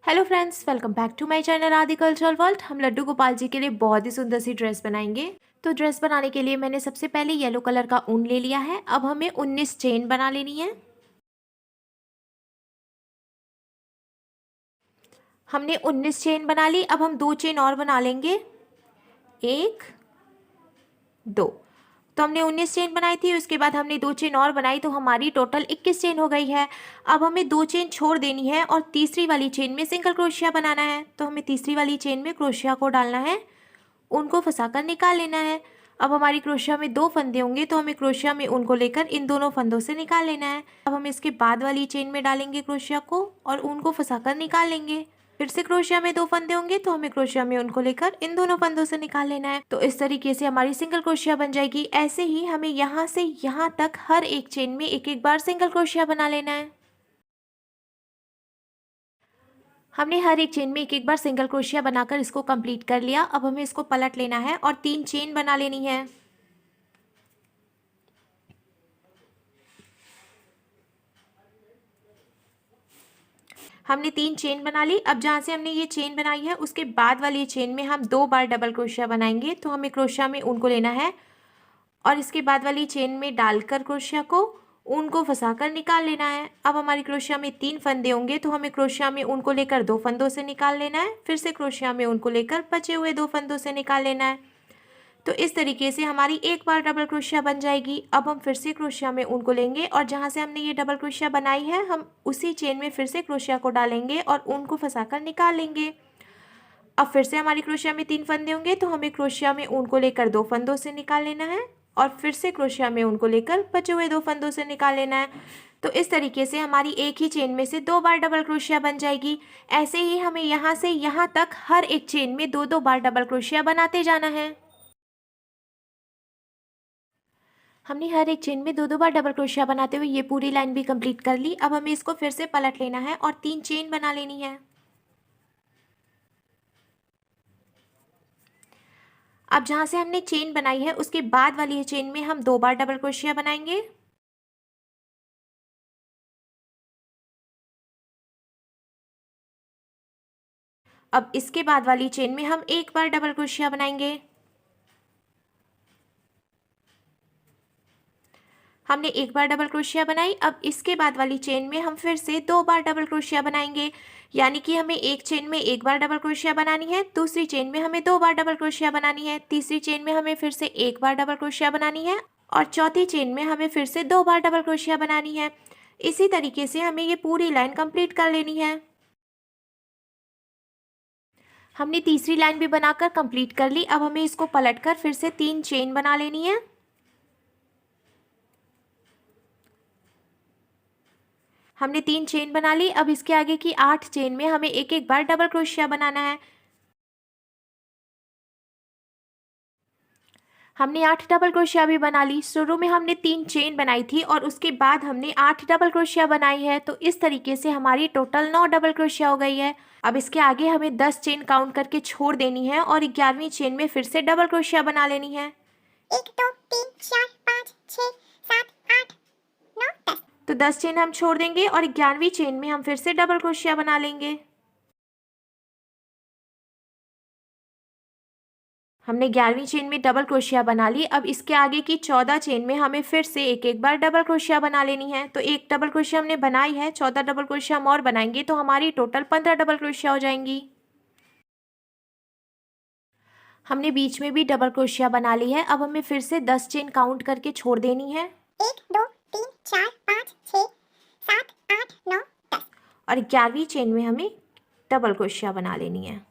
Hello friends, welcome back to my channel Aadi cultural world. हम लड्डू गोपाल जी के लिए बहुत ही सुंदर सी ड्रेस बनाएंगे। तो ड्रेस बनाने के लिए मैंने सबसे पहले येलो कलर का ऊन ले लिया है। अब हमें 19 चेन बना लेनी है। हमने 19 चेन बना ली। अब हम 2 चेन और बना लेंगे, 1 2। तो हमने 19 चेन बनाई थी, उसके बाद हमने 2 चेन और बनाई, तो हमारी टोटल 21 चेन हो गई है। अब हमें 2 चेन छोड़ देनी है और तीसरी वाली चेन में सिंगल क्रोशिया बनाना है। तो हमें तीसरी वाली चेन में क्रोशिया को डालना है, उनको फंसाकर निकाल लेना है। अब हमारी क्रोशिया में 2 फंदे होंगे, तो हमें क्रोशिया में उनको लेकर इन दोनों फंदों से निकाल लेना है। अब हम इसके बाद वाली चेन में डालेंगे क्रोशिया को और उनको फंसाकर निकाल लेंगे। फिर से क्रोशिया में 2 फंदे होंगे, तो हमें क्रोशिया में उनको लेकर इन दोनों फंदों से निकाल लेना है। तो इस तरीके से हमारी सिंगल क्रोशिया बन जाएगी। ऐसे ही हमें यहाँ से यहाँ तक हर एक चेन में एक एक बार सिंगल क्रोशिया बना लेना है। हमने हर एक चेन में एक एक बार सिंगल क्रोशिया बनाकर इसको कंप्लीट कर लिया। अब हमें इसको पलट लेना है और 3 चेन बना लेनी है। हमने 3 चेन बना ली। अब जहाँ से हमने ये चेन बनाई है उसके बाद वाली चेन में हम 2 बार डबल क्रोशिया बनाएंगे। तो हमें क्रोशिया में ऊन को लेना है और इसके बाद वाली चेन में डालकर क्रोशिया को ऊन को फंसाकर निकाल लेना है। अब हमारी क्रोशिया में 3 फंदे होंगे, तो हमें क्रोशिया में ऊन को लेकर 2 फंदों से निकाल लेना है। फिर से क्रोशिया में ऊन को लेकर बचे हुए 2 फंदों से निकाल लेना है। तो इस तरीके से हमारी एक बार डबल क्रोशिया बन जाएगी। अब हम फिर से क्रोशिया में ऊन को लेंगे और जहाँ से हमने ये डबल क्रोशिया बनाई है हम उसी चेन में फिर से क्रोशिया को डालेंगे और ऊन को फंसाकर निकाल लेंगे। अब फिर से हमारी क्रोशिया में 3 फंदे होंगे, तो हमें क्रोशिया में ऊन को लेकर 2 फंदों से निकाल लेना है और फिर से क्रोशिया में ऊन को लेकर बचे हुए 2 फंदों से निकाल लेना है। तो इस तरीके से हमारी एक ही चेन में से 2 बार डबल क्रोशिया बन जाएगी। ऐसे ही हमें यहाँ से यहाँ तक हर एक चेन में 2-2 बार डबल क्रोशिया बनाते जाना है। हमने हर एक चेन में 2-2 बार डबल क्रोशिया बनाते हुए ये पूरी लाइन भी कंप्लीट कर ली। अब हमें इसको फिर से पलट लेना है और 3 चेन बना लेनी है। अब जहाँ से हमने चेन बनाई है उसके बाद वाली चेन में हम 2 बार डबल क्रोशिया बनाएंगे। अब इसके बाद वाली चेन में हम 1 बार डबल क्रोशिया बनाएंगे। हमने 1 बार डबल क्रोशिया बनाई। अब इसके बाद वाली चेन में हम फिर से 2 बार डबल क्रोशिया बनाएंगे। यानी कि हमें एक चेन में 1 बार डबल क्रोशिया बनानी है, दूसरी चेन में हमें 2 बार डबल क्रोशिया बनानी है, तीसरी चेन में हमें फिर से 1 बार डबल क्रोशिया बनानी है और चौथी चेन में हमें फिर से 2 बार डबल क्रोशिया बनानी है। इसी तरीके से हमें ये पूरी लाइन कंप्लीट कर लेनी है। हमने तीसरी लाइन भी बनाकर कंप्लीट कर ली। अब हमें इसको पलटकर फिर से 3 चेन बना लेनी है। हमने 3 चेन बना ली। अब इसके आगे की 8 चेन में हमें एक एक बार डबल क्रोशिया बनाना है। हमने 8 डबल क्रोशिया भी बना ली। शुरू में हमने 3 चेन बनाई थी और उसके बाद हमने 8 डबल क्रोशिया बनाई है। तो इस तरीके से हमारी टोटल 9 डबल क्रोशिया हो गई है। अब इसके आगे हमें 10 चेन काउंट करके छोड़ देनी है और 11वीं चेन में फिर से डबल क्रोशिया बना लेनी है। 1 2 3 4 5 6 7 8 9 10। तो 10 चेन हम छोड़ देंगे और 11वीं चेन में हम फिर से डबल क्रोशिया बना लेंगे। हमने 11वीं चेन में डबल क्रोशिया बना ली। अब इसके आगे की 14 चेन में हमें फिर से एक एक बार डबल क्रोशिया बना लेनी है। तो एक डबल क्रोशिया हमने बनाई है, 14 डबल क्रोशिया हम और बनाएंगे तो हमारी टोटल 15 डबल क्रोशिया हो जाएंगी। हमने बीच में भी डबल क्रोशिया बना ली है। अब हमें फिर से 10 चेन काउंट करके छोड़ देनी है 1 2 3 4 5 6 7 8 9 10। और 11वीं चेन में हमें डबल क्रोशिया बना लेनी है।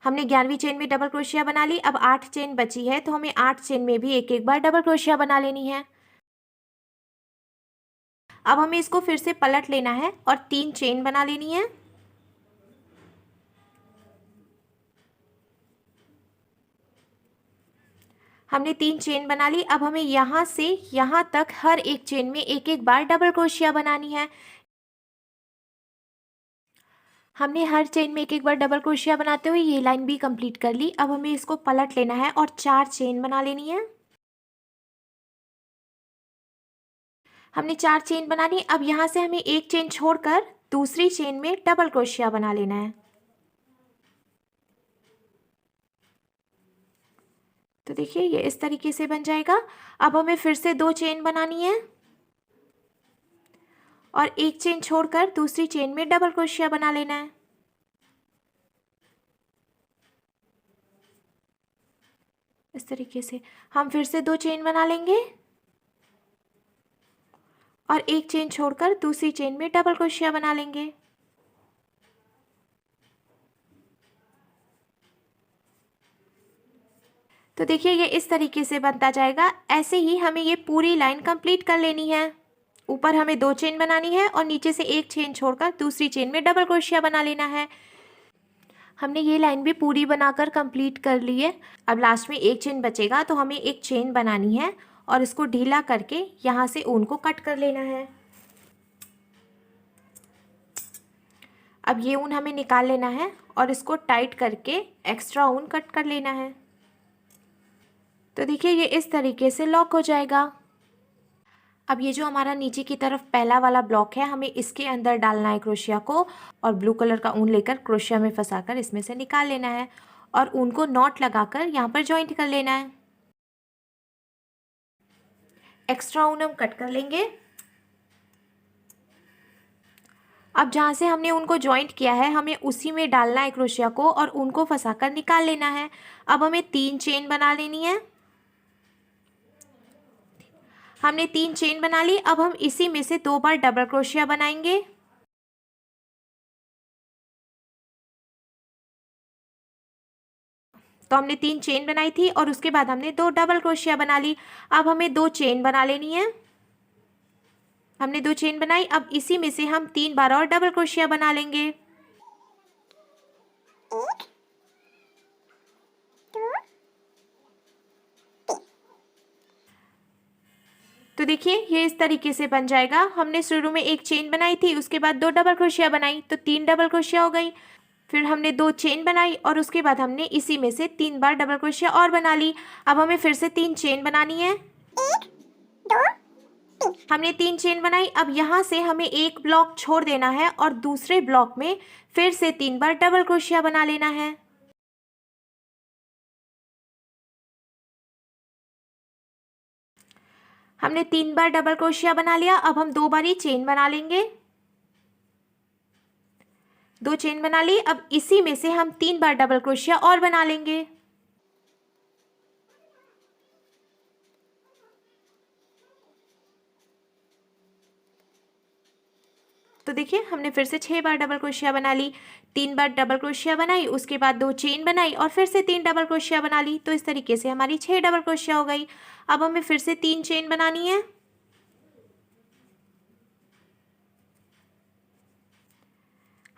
हमने 11वीं चेन में डबल क्रोशिया बना ली। अब 8 चेन बची है, तो हमें 8 चेन में भी एक एक बार डबल क्रोशिया बना लेनी है। अब हमें इसको फिर से पलट लेना है और 3 चेन बना लेनी है। हमने 3 चेन बना ली। अब हमें यहाँ से यहाँ तक हर एक चेन में एक एक बार डबल क्रोशिया बनानी है। हमने हर चेन में एक एक बार डबल क्रोशिया बनाते हुए ये लाइन भी कंप्लीट कर ली। अब हमें इसको पलट लेना है और 4 चेन बना लेनी है। हमने 4 चेन बना ली। अब यहाँ से हमें एक चेन छोड़कर दूसरी चेन में डबल क्रोशिया बना लेना है। तो देखिए ये इस तरीके से बन जाएगा। अब हमें फिर से 2 चेन बनानी है और एक चेन छोड़कर दूसरी चेन में डबल क्रोशिया बना लेना है। इस तरीके से हम फिर से 2 चेन बना लेंगे और एक चेन छोड़कर दूसरी चेन में डबल क्रोशिया बना लेंगे। तो देखिए ये इस तरीके से बनता जाएगा। ऐसे ही हमें ये पूरी लाइन कंप्लीट कर लेनी है। ऊपर हमें 2 चेन बनानी है और नीचे से एक चेन छोड़कर दूसरी चेन में डबल क्रोशिया बना लेना है। हमने ये लाइन भी पूरी बनाकर कंप्लीट कर ली है। अब लास्ट में एक चेन बचेगा तो हमें एक चेन बनानी है और इसको ढीला करके यहाँ से ऊन को कट कर लेना है। अब ये ऊन हमें निकाल लेना है और इसको टाइट करके एक्स्ट्रा ऊन कट कर लेना है। तो देखिए ये इस तरीके से लॉक हो जाएगा। अब ये जो हमारा नीचे की तरफ पहला वाला ब्लॉक है, हमें इसके अंदर डालना है क्रोशिया को और ब्लू कलर का ऊन लेकर क्रोशिया में फंसाकर इसमें से निकाल लेना है और ऊन को नॉट लगाकर यहाँ पर जॉइंट कर लेना है। एक्स्ट्रा ऊन हम कट कर लेंगे। अब जहाँ से हमने ऊन को जॉइंट किया है हमें उसी में डालना है क्रोशिया को और ऊन को फंसाकर निकाल लेना है। अब हमें 3 चेन बना लेनी है। हमने 3 चेन बना ली। अब हम इसी में से 2 बार डबल क्रोशिया बनाएंगे। तो हमने 3 चेन बनाई थी और उसके बाद हमने 2 डबल क्रोशिया बना ली। अब हमें 2 चेन बना लेनी है। हमने 2 चेन बनाई। अब इसी में से हम 3 बार और डबल क्रोशिया बना लेंगे। 1 2 तो देखिए ये इस तरीके से बन जाएगा। हमने शुरू में एक चेन बनाई थी, उसके बाद 2 डबल क्रोशिया बनाई तो 3 डबल क्रोशिया हो गई। फिर हमने 2 चेन बनाई और उसके बाद हमने इसी में से 3 बार डबल क्रोशिया और बना ली। अब हमें फिर से 3 चेन बनानी है। 1 2 3 हमने 3 चेन बनाई। अब यहाँ से हमें एक ब्लॉक छोड़ देना है और दूसरे ब्लॉक में फिर से 3 बार डबल क्रोशिया बना लेना है। हमने 3 बार डबल क्रोशिया बना लिया। अब हम 2 बार ही चेन बना लेंगे। 2 चेन बना ली। अब इसी में से हम 3 बार डबल क्रोशिया और बना लेंगे। तो देखिए हमने फिर से 6 बार डबल क्रोशिया बना ली। 3 बार डबल क्रोशिया बनाई, उसके बाद 2 चेन बनाई और फिर से 3 डबल क्रोशिया बना ली। तो इस तरीके से हमारी 6 डबल क्रोशिया हो गई। अब हमें फिर से 3 चेन बनानी है।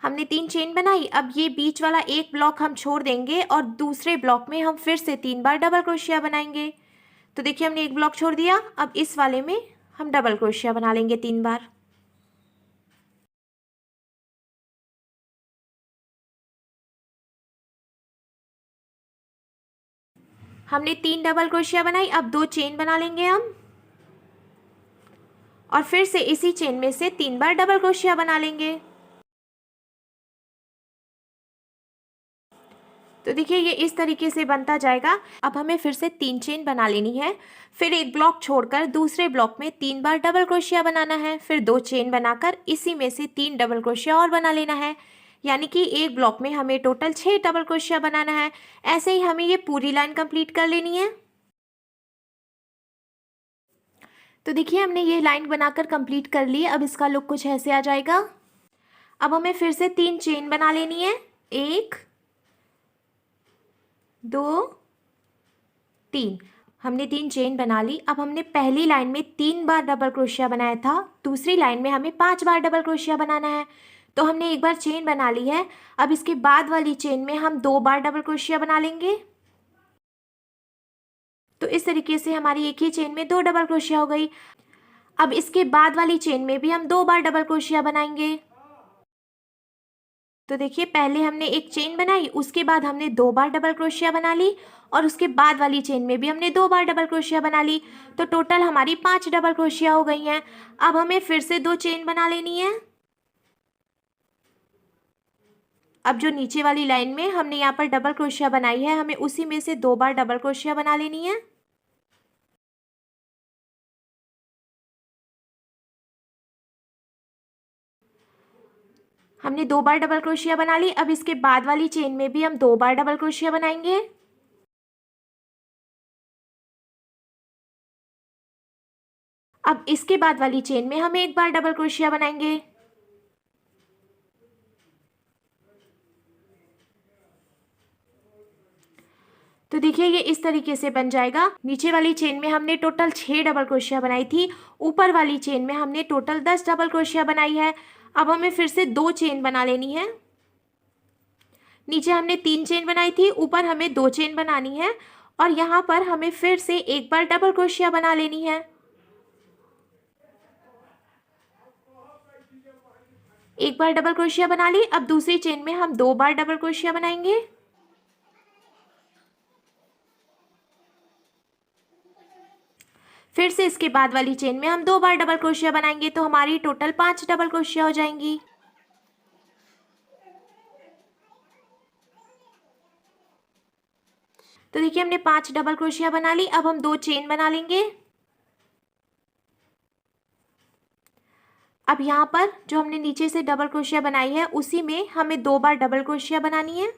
हमने 3 चेन बनाई। अब ये बीच वाला एक ब्लॉक हम छोड़ देंगे और दूसरे ब्लॉक में हम फिर से 3 बार डबल क्रोशिया बनाएंगे। तो देखिए हमने एक ब्लॉक छोड़ दिया। अब इस वाले में हम डबल क्रोशिया बना लेंगे 3 बार। हमने 3 डबल क्रोशिया बनाई। अब 2 चेन बना लेंगे हम और फिर से इसी चेन में से 3 बार डबल क्रोशिया बना लेंगे। तो देखिए ये इस तरीके से बनता जाएगा। अब हमें फिर से 3 चेन बना लेनी है। फिर एक ब्लॉक छोड़कर दूसरे ब्लॉक में 3 बार डबल क्रोशिया बनाना है। फिर 2 चेन बनाकर इसी में से 3 डबल क्रोशिया और बना लेना है। यानी कि एक ब्लॉक में हमें टोटल 6 डबल क्रोशिया बनाना है। ऐसे ही हमें ये पूरी लाइन कंप्लीट कर लेनी है। तो देखिए हमने ये लाइन बनाकर कंप्लीट कर ली। अब इसका लुक कुछ ऐसे आ जाएगा। अब हमें फिर से 3 चेन बना लेनी है। 1 2 3। हमने 3 चेन बना ली। अब हमने पहली लाइन में 3 बार डबल क्रोशिया बनाया था, दूसरी लाइन में हमें 5 बार डबल क्रोशिया बनाना है। तो हमने एक बार चेन बना ली है। अब इसके बाद वाली चेन में हम 2 बार डबल क्रोशिया बना लेंगे। तो इस तरीके से हमारी एक ही चेन में 2 डबल क्रोशिया हो गई। अब इसके बाद वाली चेन में भी हम 2 बार डबल क्रोशिया बनाएंगे। तो देखिए पहले हमने एक चेन बनाई, उसके बाद हमने 2 बार डबल क्रोशिया बना ली और उसके बाद वाली चेन में भी हमने 2 बार डबल क्रोशिया बना ली। तो टोटल हमारी 5 डबल क्रोशिया हो गई हैं। अब हमें फिर से 2 चेन बना लेनी है। अब जो नीचे वाली लाइन में हमने यहाँ पर डबल क्रोशिया बनाई है, हमें उसी में से 2 बार डबल क्रोशिया बना लेनी है। हमने 2 बार डबल क्रोशिया बना ली। अब इसके बाद वाली चेन में भी हम 2 बार डबल क्रोशिया बनाएंगे। अब इसके बाद वाली चेन में हम 1 बार डबल क्रोशिया बनाएंगे। तो देखिए ये इस तरीके से बन जाएगा। नीचे वाली चेन में हमने टोटल 6 डबल क्रोशिया बनाई थी, ऊपर वाली चेन में हमने टोटल 10 डबल क्रोशिया बनाई है। अब हमें फिर से 2 चेन बना लेनी है। नीचे हमने 3 चेन बनाई थी, ऊपर हमें 2 चेन बनानी है और यहाँ पर हमें फिर से 1 बार डबल क्रोशिया बना लेनी है। एक बार डबल क्रोशिया बना ली। अब दूसरी चेन में हम 2 बार डबल क्रोशिया बनाएंगे। फिर से इसके बाद वाली चेन में हम 2 बार डबल क्रोशिया बनाएंगे, तो हमारी टोटल 5 डबल क्रोशिया हो जाएंगी। तो देखिए हमने 5 डबल क्रोशिया बना ली। अब हम 2 चेन बना लेंगे। अब यहाँ पर जो हमने नीचे से डबल क्रोशिया बनाई है, उसी में हमें 2 बार डबल क्रोशिया बनानी है।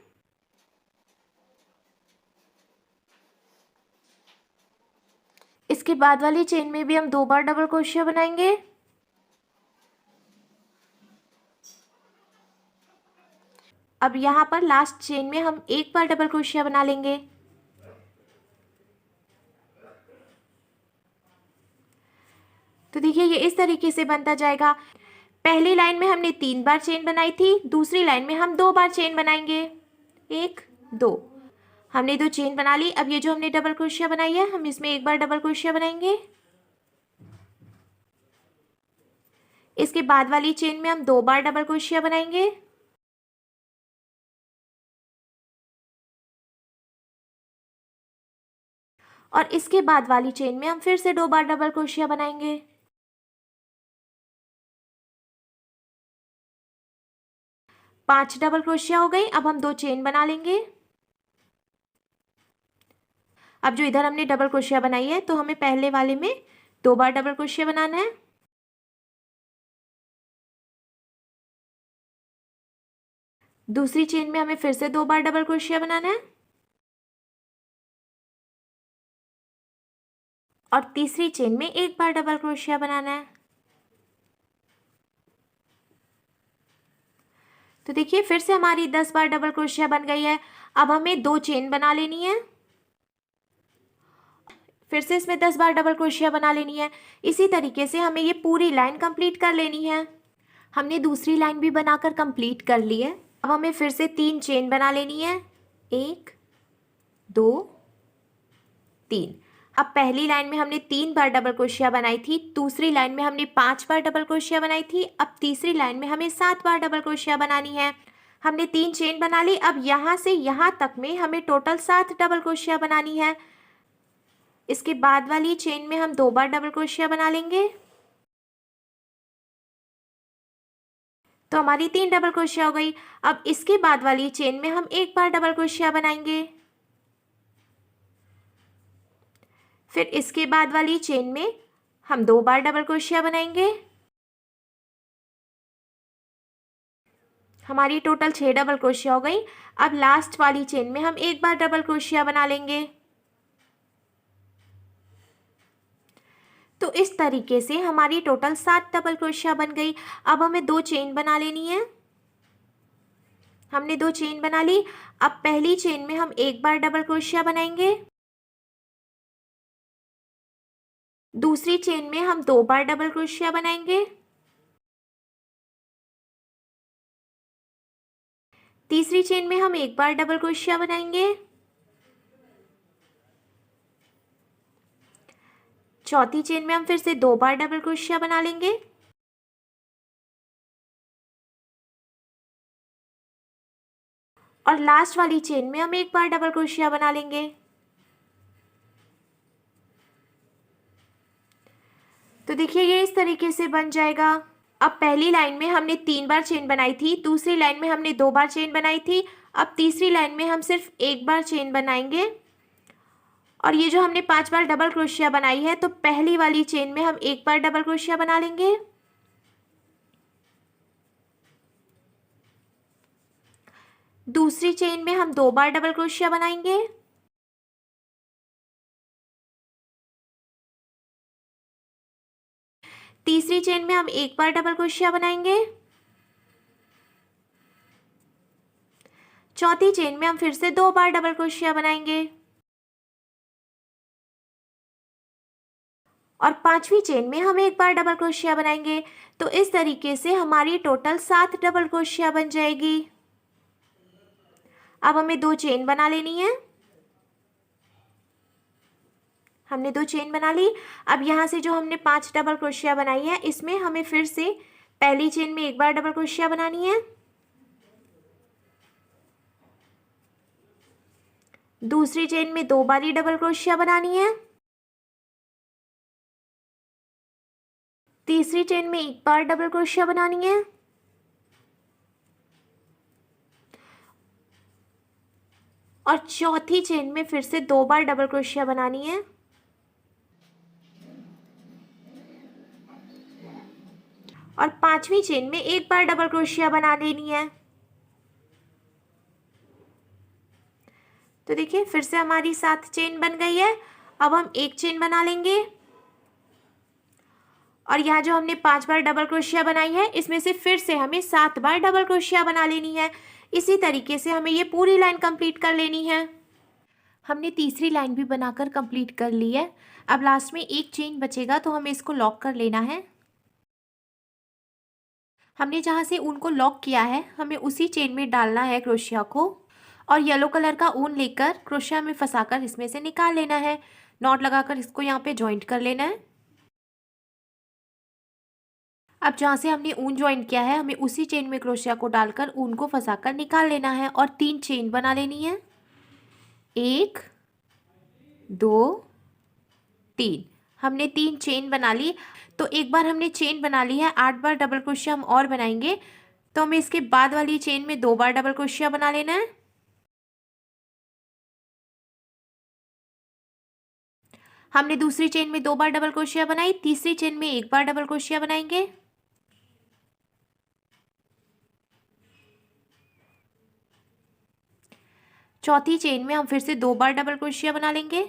इसके बाद वाली चेन में भी हम 2 बार डबल क्रोशिया बनाएंगे। अब यहाँ पर लास्ट चेन में हम 1 बार डबल क्रोशिया बना लेंगे। तो देखिए ये इस तरीके से बनता जाएगा। पहली लाइन में हमने 3 बार चेन बनाई थी, दूसरी लाइन में हम 2 बार चेन बनाएंगे। 1 2 हमने 2 चेन बना ली। अब ये जो हमने डबल क्रोशिया बनाई है, हम इसमें 1 बार डबल क्रोशिया बनाएंगे। इसके बाद वाली चेन में हम 2 बार डबल क्रोशिया बनाएंगे। और इसके बाद वाली चेन में हम फिर से 2 बार डबल क्रोशिया बनाएंगे। पांच डबल क्रोशिया हो गई। अब हम 2 चेन बना लेंगे। अब जो इधर हमने डबल क्रोशिया बनाई है, तो हमें पहले वाले में 2 बार डबल क्रोशिया बनाना है। दूसरी चेन में हमें फिर से 2 बार डबल क्रोशिया बनाना है और तीसरी चेन में 1 बार डबल क्रोशिया बनाना है। तो देखिए फिर से हमारी 10 बार डबल क्रोशिया बन गई है। अब हमें 2 चेन बना लेनी है। फिर से इसमें 10 बार डबल क्रोशिया बना लेनी है। इसी तरीके से हमें ये पूरी लाइन कंप्लीट कर लेनी है। हमने दूसरी लाइन भी बनाकर कंप्लीट कर ली है। अब हमें फिर से 3 चेन बना लेनी है। 1 2 3। अब पहली लाइन में हमने 3 बार डबल क्रोशिया बनाई थी, दूसरी लाइन में हमने 5 बार डबल क्रोशिया बनाई थी। अब तीसरी लाइन में हमें 7 बार डबल क्रोशिया बनानी है। हमने 3 चेन बना ली। अब यहाँ से यहाँ तक में हमें टोटल 7 डबल क्रोशिया बनानी है। इसके बाद वाली चेन में हम 2 बार डबल क्रोशिया बना लेंगे। तो हमारी 3 डबल क्रोशिया हो गई। अब इसके बाद वाली चेन में हम 1 बार डबल क्रोशिया बनाएंगे। फिर इसके बाद वाली चेन में हम 2 बार डबल क्रोशिया बनाएंगे। हमारी टोटल 6 डबल क्रोशिया हो गई। अब लास्ट वाली चेन में हम 1 बार डबल क्रोशिया बना लेंगे। तो इस तरीके से हमारी टोटल 7 डबल क्रोशिया बन गई। अब हमें 2 चेन बना लेनी है। हमने 2 चेन बना ली। अब पहली चेन में हम 1 बार डबल क्रोशिया बनाएंगे। दूसरी चेन में हम 2 बार डबल क्रोशिया बनाएंगे। तीसरी चेन में हम 1 बार डबल क्रोशिया बनाएंगे। चौथी चेन में हम फिर से 2 बार डबल क्रोशिया बना लेंगे। और लास्ट वाली चेन में हम एक बार डबल क्रोशिया बना लेंगे। तो देखिए ये इस तरीके से बन जाएगा। अब पहली लाइन में हमने 3 बार चेन बनाई थी, दूसरी लाइन में हमने 2 बार चेन बनाई थी, अब तीसरी लाइन में हम सिर्फ एक बार चेन बनाएंगे। और ये जो हमने 5 बार डबल क्रोशिया बनाई है, तो पहली वाली चेन में हम एक बार डबल क्रोशिया बना लेंगे, दूसरी चेन में हम 2 बार डबल क्रोशिया बनाएंगे, तीसरी चेन में हम एक बार डबल क्रोशिया बनाएंगे, चौथी चेन में हम फिर से 2 बार डबल क्रोशिया बनाएंगे और पांचवी चेन में हम एक बार डबल क्रोशिया बनाएंगे। तो इस तरीके से हमारी टोटल 7 डबल क्रोशिया बन जाएगी। अब हमें 2 चेन बना लेनी है। हमने 2 चेन बना ली। अब यहाँ से जो हमने 5 डबल क्रोशिया बनाई है, इसमें हमें फिर से पहली चेन में एक बार डबल क्रोशिया बनानी है, दूसरी चेन में 2 बार ही डबल क्रोशिया बनानी है, तीसरी चेन में एक बार डबल क्रोशिया बनानी है और चौथी चेन में फिर से 2 बार डबल क्रोशिया बनानी है और पांचवी चेन में एक बार डबल क्रोशिया बना लेनी है। तो देखिए फिर से हमारी 7 चेन बन गई है। अब हम एक चेन बना लेंगे और यहाँ जो हमने 5 बार डबल क्रोशिया बनाई है, इसमें से फिर से हमें 7 बार डबल क्रोशिया बना लेनी है। इसी तरीके से हमें ये पूरी लाइन कंप्लीट कर लेनी है। हमने तीसरी लाइन भी बनाकर कंप्लीट कर ली है। अब लास्ट में एक चेन बचेगा, तो हमें इसको लॉक कर लेना है। हमने जहाँ से ऊन को लॉक किया है, हमें उसी चेन में डालना है क्रोशिया को और येलो कलर का ऊन लेकर क्रोशिया में फंसाकर इसमें से निकाल लेना है। नॉट लगाकर इसको यहाँ पे जॉइंट कर लेना है। अब जहाँ से हमने ऊन जॉइंट किया है, हमें उसी चेन में क्रोशिया को डालकर ऊन को फंसाकर निकाल लेना है और 3 चेन बना लेनी है। 1 2 3। हमने 3 चेन बना ली। तो एक बार हमने चेन बना ली है, 8 बार डबल क्रोशिया हम और बनाएंगे। तो हमें इसके बाद वाली चेन में 2 बार डबल क्रोशिया बना लेना है। हमने दूसरी चेन में 2 बार डबल क्रोशिया बनाई, तीसरी चेन में एक बार डबल क्रोशिया बनाएंगे, चौथी चेन में हम फिर से 2 बार डबल क्रोशिया बना लेंगे,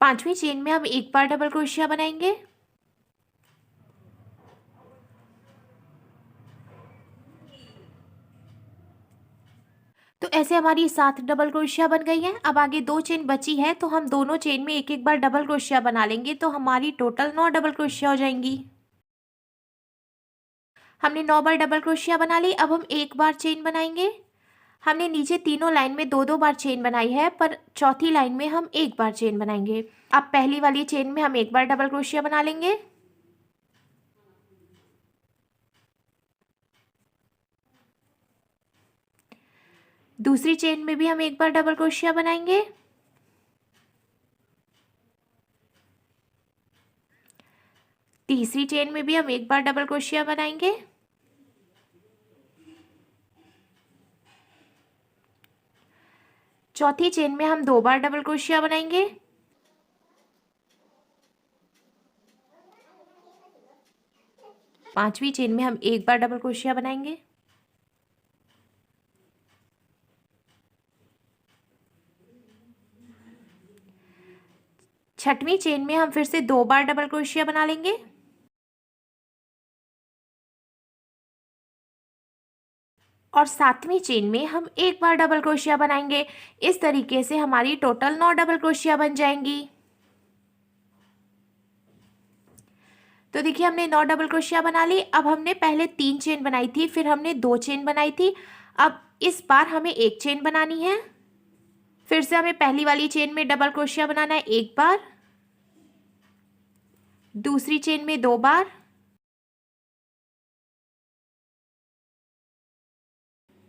पांचवी चेन में हम एक बार डबल क्रोशिया बनाएंगे, तो ऐसे हमारी 7 डबल क्रोशिया बन गई है। अब आगे 2 चेन बची है, तो हम दोनों चेन में एक एक बार डबल क्रोशिया बना लेंगे, तो हमारी टोटल 9 डबल क्रोशिया हो जाएंगी। हमने 9 बार डबल क्रोशिया बना ली। अब हम एक बार चेन बनाएंगे। हमने नीचे तीनों लाइन में 2 2 बार चेन बनाई है, पर चौथी लाइन में हम एक बार चेन बनाएंगे। अब पहली वाली चेन में हम एक बार डबल क्रोशिया बना लेंगे, दूसरी चेन में भी हम एक बार डबल क्रोशिया बनाएंगे, तीसरी चेन में भी हम एक बार डबल क्रोशिया बनाएंगे, चौथी चेन में हम 2 बार डबल क्रोशिया बनाएंगे, पांचवी चेन में हम एक बार डबल क्रोशिया बनाएंगे, छठवीं चेन में हम फिर से 2 बार डबल क्रोशिया बना लेंगे और सातवीं चेन में हम एक बार डबल क्रोशिया बनाएंगे। इस तरीके से हमारी टोटल 9 डबल क्रोशिया बन जाएंगी। तो देखिए हमने 9 डबल क्रोशिया बना ली। अब हमने पहले 3 चेन बनाई थी, फिर हमने 2 चेन बनाई थी। अब इस बार हमें एक चेन बनानी है। फिर से हमें पहली वाली चेन में डबल क्रोशिया बनाना है एक बार, दूसरी चेन में 2 बार,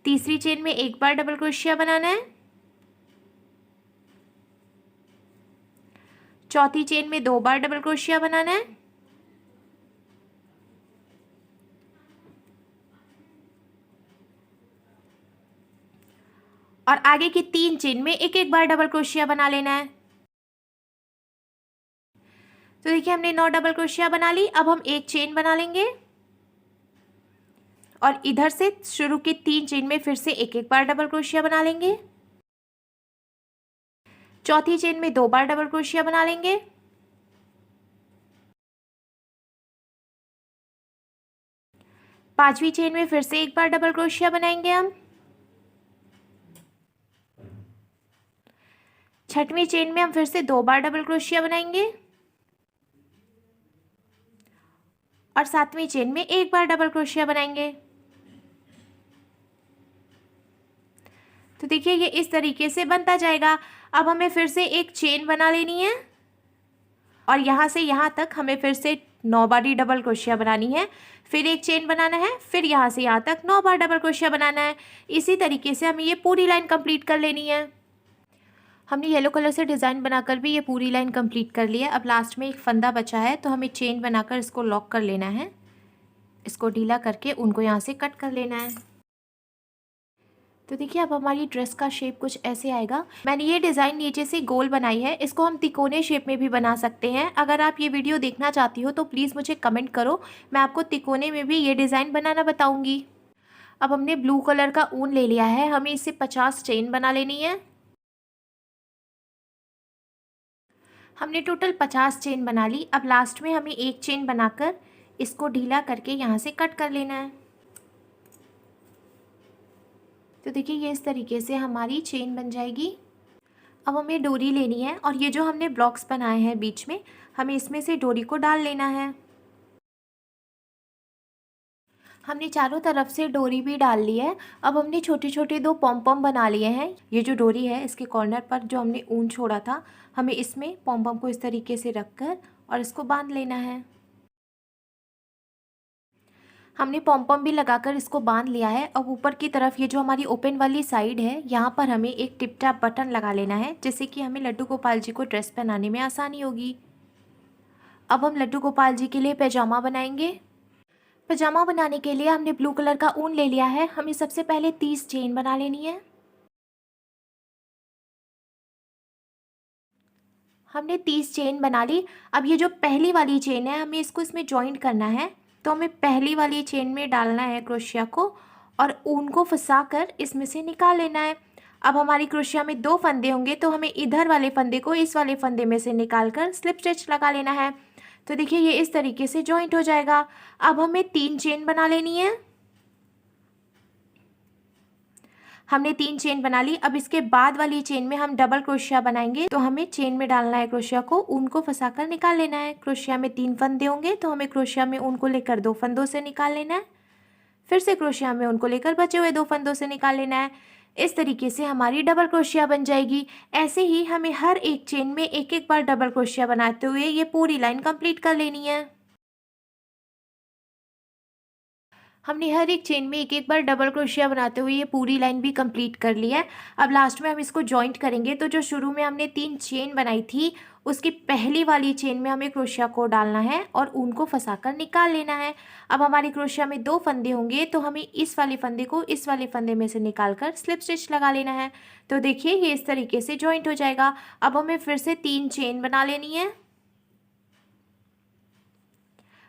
तीसरी चेन में एक बार डबल क्रोशिया बनाना है। चौथी चेन में 2 बार डबल क्रोशिया बनाना है। और आगे की 3 चेन में एक एक बार डबल क्रोशिया बना लेना है। तो देखिए हमने 9 डबल क्रोशिया बना ली। अब हम एक चेन बना लेंगे और इधर से शुरू की 3 चेन में फिर से एक एक बार डबल क्रोशिया बना लेंगे। चौथी चेन में 2 बार डबल क्रोशिया बना लेंगे। पांचवी चेन में फिर से एक बार डबल क्रोशिया बनाएंगे हम। छठवीं चेन में हम फिर से 2 बार डबल क्रोशिया बनाएंगे और सातवीं चेन में एक बार डबल क्रोशिया बनाएंगे। तो देखिए ये इस तरीके से बनता जाएगा। अब हमें फिर से एक चेन बना लेनी है और यहाँ से यहाँ तक हमें फिर से 9 बार डबल क्रोशिया बनानी है। फिर एक चेन बनाना है, फिर यहाँ से यहाँ तक 9 बार डबल क्रोशिया बनाना है। इसी तरीके से हमें ये पूरी लाइन कंप्लीट कर लेनी है। हमने येलो कलर से डिज़ाइन बनाकर भी ये पूरी लाइन कंप्लीट कर ली है। अब लास्ट में एक फंदा बचा है तो हमें चेन बनाकर इसको लॉक कर लेना है। इसको ढीला करके उनको यहाँ से कट कर लेना है। तो देखिए अब हमारी ड्रेस का शेप कुछ ऐसे आएगा। मैंने ये डिज़ाइन नीचे से गोल बनाई है, इसको हम तिकोने शेप में भी बना सकते हैं। अगर आप ये वीडियो देखना चाहती हो तो प्लीज़ मुझे कमेंट करो, मैं आपको तिकोने में भी ये डिज़ाइन बनाना बताऊँगी। अब हमने ब्लू कलर का ऊन ले लिया है, हमें इससे 50 चेन बना लेनी है। हमने टोटल 50 चेन बना ली। अब लास्ट में हमें एक चेन बनाकर इसको ढीला करके यहाँ से कट कर लेना है। तो देखिए ये इस तरीके से हमारी चेन बन जाएगी। अब हमें डोरी लेनी है और ये जो हमने ब्लॉक्स बनाए हैं बीच में, हमें इसमें से डोरी को डाल लेना है। हमने चारों तरफ से डोरी भी डाल ली है। अब हमने छोटे छोटे 2 पॉम पॉम बना लिए हैं। ये जो डोरी है इसके कॉर्नर पर जो हमने ऊन छोड़ा था, हमें इसमें पॉम पॉम को इस तरीके से रखकर और इसको बांध लेना है। हमने पॉम पॉम भी लगाकर इसको बांध लिया है। अब ऊपर की तरफ ये जो हमारी ओपन वाली साइड है, यहाँ पर हमें एक टिप टैप बटन लगा लेना है, जिससे कि हमें लड्डू गोपाल जी को ड्रेस पहनाने में आसानी होगी। अब हम लड्डू गोपाल जी के लिए पैजामा बनाएंगे। पैजामा बनाने के लिए हमने ब्लू कलर का ऊन ले लिया है। हमें सबसे पहले 30 चेन बना लेनी है। हमने 30 चेन बना ली। अब ये जो पहली वाली चेन है, हमें इसको इसमें जॉइंट करना है। तो हमें पहली वाली चेन में डालना है क्रोशिया को और ऊन को फंसा कर इसमें से निकाल लेना है। अब हमारी क्रोशिया में 2 फंदे होंगे तो हमें इधर वाले फंदे को इस वाले फंदे में से निकाल कर स्लिप स्टिच लगा लेना है। तो देखिए ये इस तरीके से जॉइंट हो जाएगा। अब हमें 3 चेन बना लेनी है। हमने 3 चेन बना ली। अब इसके बाद वाली चेन में हम डबल क्रोशिया बनाएंगे। तो हमें चेन में डालना है क्रोशिया को, ऊन को फंसाकर निकाल लेना है। क्रोशिया में 3 फंदे होंगे तो हमें क्रोशिया में ऊन को लेकर 2 फंदों से निकाल लेना है। फिर से क्रोशिया में ऊन को लेकर बचे हुए 2 फंदों से निकाल लेना है। इस तरीके से हमारी डबल क्रोशिया बन जाएगी। ऐसे ही हमें हर एक चेन में एक एक बार डबल क्रोशिया बनाते हुए ये पूरी लाइन कंप्लीट कर लेनी है। हमने हर एक चेन में एक एक बार डबल क्रोशिया बनाते हुए ये पूरी लाइन भी कंप्लीट कर ली है। अब लास्ट में हम इसको जॉइंट करेंगे। तो जो शुरू में हमने 3 चेन बनाई थी, उसकी पहली वाली चेन में हमें क्रोशिया को डालना है और ऊन को फंसाकर निकाल लेना है। अब हमारी क्रोशिया में 2 फंदे होंगे तो हमें इस वाले फंदे को इस वाले फंदे में से निकाल कर स्लिप स्टिच लगा लेना है। तो देखिए ये इस तरीके से जॉइंट हो जाएगा। अब हमें फिर से 3 चेन बना लेनी है।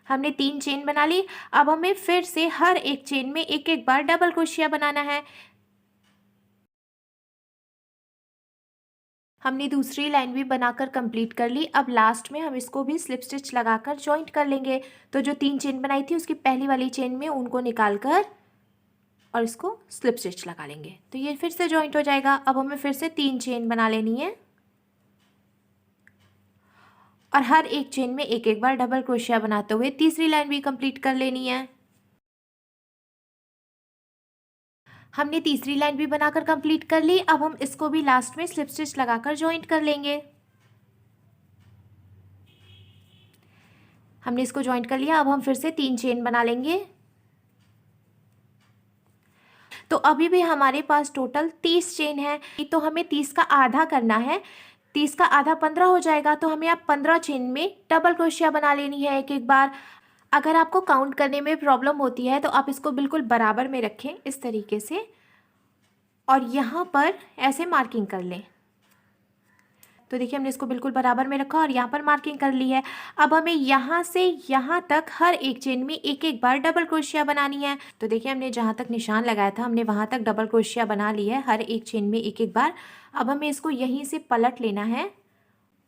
हमने 3 चेन बना ली। अब हमें फिर से हर एक चेन में एक एक बार डबल क्रोशिया बनाना है। हमने दूसरी लाइन भी बनाकर कंप्लीट कर ली। अब लास्ट में हम इसको भी स्लिप स्टिच लगाकर जॉइंट कर लेंगे। तो जो 3 चेन बनाई थी उसकी पहली वाली चेन में उनको निकाल कर और इसको स्लिप स्टिच लगा लेंगे। तो ये फिर से जॉइंट हो जाएगा। अब हमें फिर से 3 चेन बना लेनी है और हर एक चेन में एक एक बार डबल क्रोशिया बनाते हुए तीसरी लाइन भी कंप्लीट कर लेनी है। हमने तीसरी लाइन भी बनाकर कंप्लीट कर ली। अब हम इसको भी लास्ट में स्लिप स्टिच लगाकर जॉइंट कर लेंगे। हमने इसको जॉइंट कर लिया। अब हम फिर से 3 चेन बना लेंगे। तो अभी भी हमारे पास टोटल 30 चेन है, तो हमें 30 का आधा करना है। 30 का आधा 15 हो जाएगा, तो हमें अब 15 चेन में डबल क्रोशिया बना लेनी है एक एक बार। अगर आपको काउंट करने में प्रॉब्लम होती है तो आप इसको बिल्कुल बराबर में रखें इस तरीके से, और यहाँ पर ऐसे मार्किंग कर लें। तो देखिए हमने इसको बिल्कुल बराबर में रखा और यहाँ पर मार्किंग कर ली है। अब हमें यहाँ से यहाँ तक हर एक चेन में एक एक बार डबल क्रोशिया बनानी है। तो देखिए हमने जहाँ तक निशान लगाया था हमने वहाँ तक डबल क्रोशिया बना ली है, हर एक चेन में एक एक बार। अब हमें इसको यहीं से पलट लेना है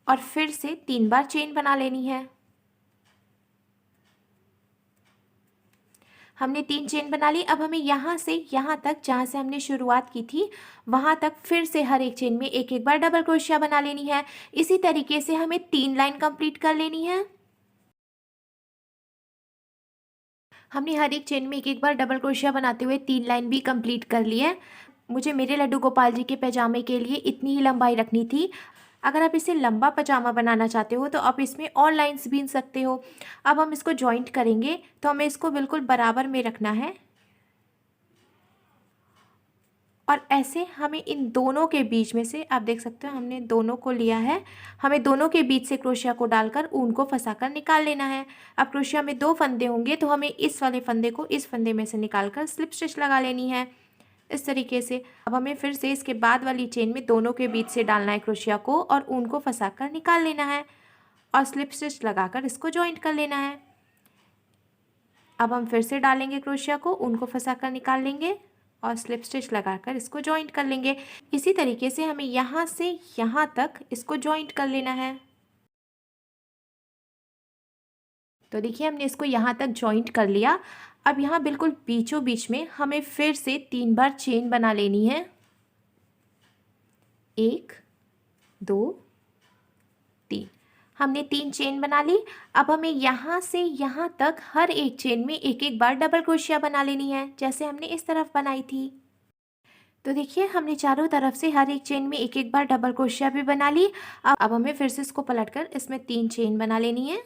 और फिर से 3 बार चेन बना लेनी है। हमने 3 चेन बना ली। अब हमें यहाँ से यहाँ तक जहाँ से हमने शुरुआत की थी वहाँ तक फिर से हर एक चेन में एक एक बार डबल क्रोशिया बना लेनी है। इसी तरीके से हमें 3 लाइन कंप्लीट कर लेनी है। हमने हर एक चेन में एक एक बार डबल क्रोशिया बनाते हुए 3 लाइन भी कंप्लीट कर ली है। मुझे मेरे लड्डू गोपाल जी के पैजामे के लिए इतनी ही लंबाई रखनी थी। अगर आप इसे लंबा पजामा बनाना चाहते हो तो आप इसमें और लाइंस बीन सकते हो। अब हम इसको जॉइंट करेंगे, तो हमें इसको बिल्कुल बराबर में रखना है और ऐसे हमें इन दोनों के बीच में से, आप देख सकते हो हमने दोनों को लिया है, हमें दोनों के बीच से क्रोशिया को डालकर ऊन को फंसाकर निकाल लेना है। अब क्रोशिया में 2 फंदे होंगे, तो हमें इस वाले फंदे को इस फंदे में से निकालकर स्लिप स्टिच लगा लेनी है इस तरीके से। अब हमें फिर से इसके बाद वाली चेन में दोनों के बीच से डालना है क्रोशिया को और ऊन को फंसाकर निकाल लेना है और स्लिप स्टिच लगाकर इसको जॉइंट कर लेना है। अब हम फिर से डालेंगे क्रोशिया को, ऊन को फंसाकर निकाल लेंगे और स्लिप स्टिच लगाकर इसको जॉइंट कर लेंगे। इसी तरीके से हमें यहाँ से यहाँ तक इसको जॉइंट कर लेना है। तो देखिए हमने इसको यहाँ तक जॉइंट कर लिया। अब यहाँ बिल्कुल बीचों बीच में हमें फिर से 3 बार चेन बना लेनी है। 1 2 3, हमने 3 चेन बना ली। अब हमें यहाँ से यहाँ तक हर एक चेन में एक एक बार डबल क्रोशिया बना लेनी है, जैसे हमने इस तरफ बनाई थी। तो देखिए हमने चारों तरफ से हर एक चेन में एक एक बार डबल क्रोशिया भी बना ली। अब हमें फिर से इसको पलटकर इसमें 3 चेन बना लेनी है।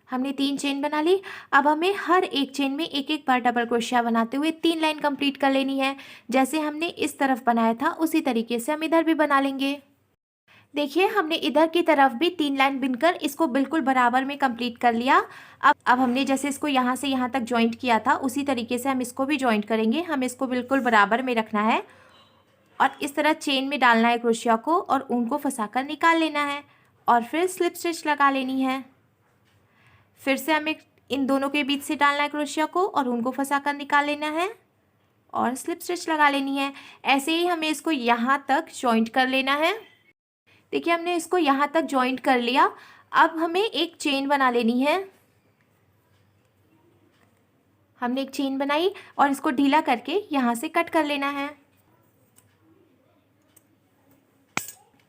हमने 3 चेन बना ली। अब हमें हर एक चेन में एक एक बार डबल क्रोशिया बनाते हुए 3 लाइन कंप्लीट कर लेनी है। जैसे हमने इस तरफ बनाया था उसी तरीके से हम इधर भी बना लेंगे। देखिए हमने इधर की तरफ भी 3 लाइन बिनकर इसको बिल्कुल बराबर में कंप्लीट कर लिया। अब हमने जैसे इसको यहाँ से यहाँ तक जॉइंट किया था उसी तरीके से हम इसको भी जॉइंट करेंगे। हमें इसको बिल्कुल बराबर में रखना है और इस तरह चेन में डालना है क्रोशिया को और ऊन को फंसाकर निकाल लेना है और फिर स्लिप स्टिच लगा लेनी है। फिर से हमें इन दोनों के बीच से डालना है क्रोशिया को और ऊन को फंसाकर निकाल लेना है और स्लिप स्टिच लगा लेनी है। ऐसे ही हमें इसको यहाँ तक जॉइंट कर लेना है। देखिए हमने इसको यहाँ तक जॉइंट कर लिया। अब हमें एक चेन बना लेनी है। हमने एक चेन बनाई और इसको ढीला करके यहाँ से कट कर लेना है।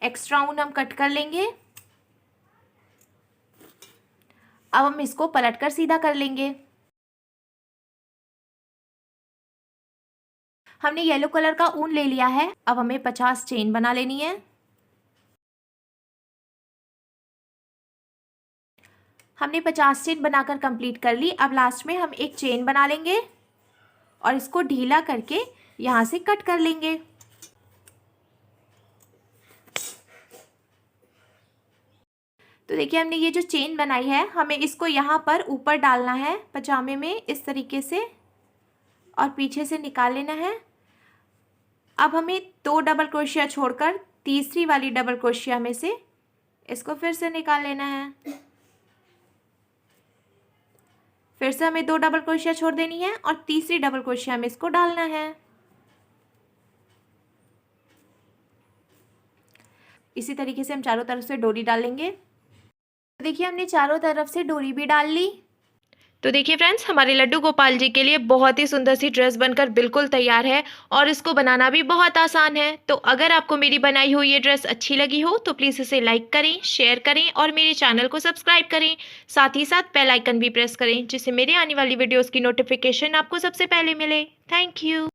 एक्स्ट्रा ऊन हम कट कर लेंगे। अब हम इसको पलटकर सीधा कर लेंगे। हमने येलो कलर का ऊन ले लिया है। अब हमें 50 चेन बना लेनी है। हमने 50 चेन बनाकर कंप्लीट कर ली। अब लास्ट में हम एक चेन बना लेंगे और इसको ढीला करके यहाँ से कट कर लेंगे। तो देखिए हमने ये जो चेन बनाई है हमें इसको यहाँ पर ऊपर डालना है पजामे में इस तरीके से और पीछे से निकाल लेना है। अब हमें 2 डबल क्रोशिया छोड़कर तीसरी वाली डबल क्रोशिया में से इसको फिर से निकाल लेना है। फिर से हमें 2 डबल क्रोशिया छोड़ देनी है और तीसरी डबल क्रोशिया में इसको डालना है। इसी तरीके से हम चारों तरफ से डोरी डालेंगे। देखिए हमने चारों तरफ से डोरी भी डाल ली। तो देखिए फ्रेंड्स हमारे लड्डू गोपाल जी के लिए बहुत ही सुंदर सी ड्रेस बनकर बिल्कुल तैयार है और इसको बनाना भी बहुत आसान है। तो अगर आपको मेरी बनाई हुई ये ड्रेस अच्छी लगी हो तो प्लीज़ इसे लाइक करें, शेयर करें और मेरे चैनल को सब्सक्राइब करें। साथ ही साथ बेल आइकन भी प्रेस करें जिससे मेरे आने वाली वीडियोज़ की नोटिफिकेशन आपको सबसे पहले मिले। Thank you.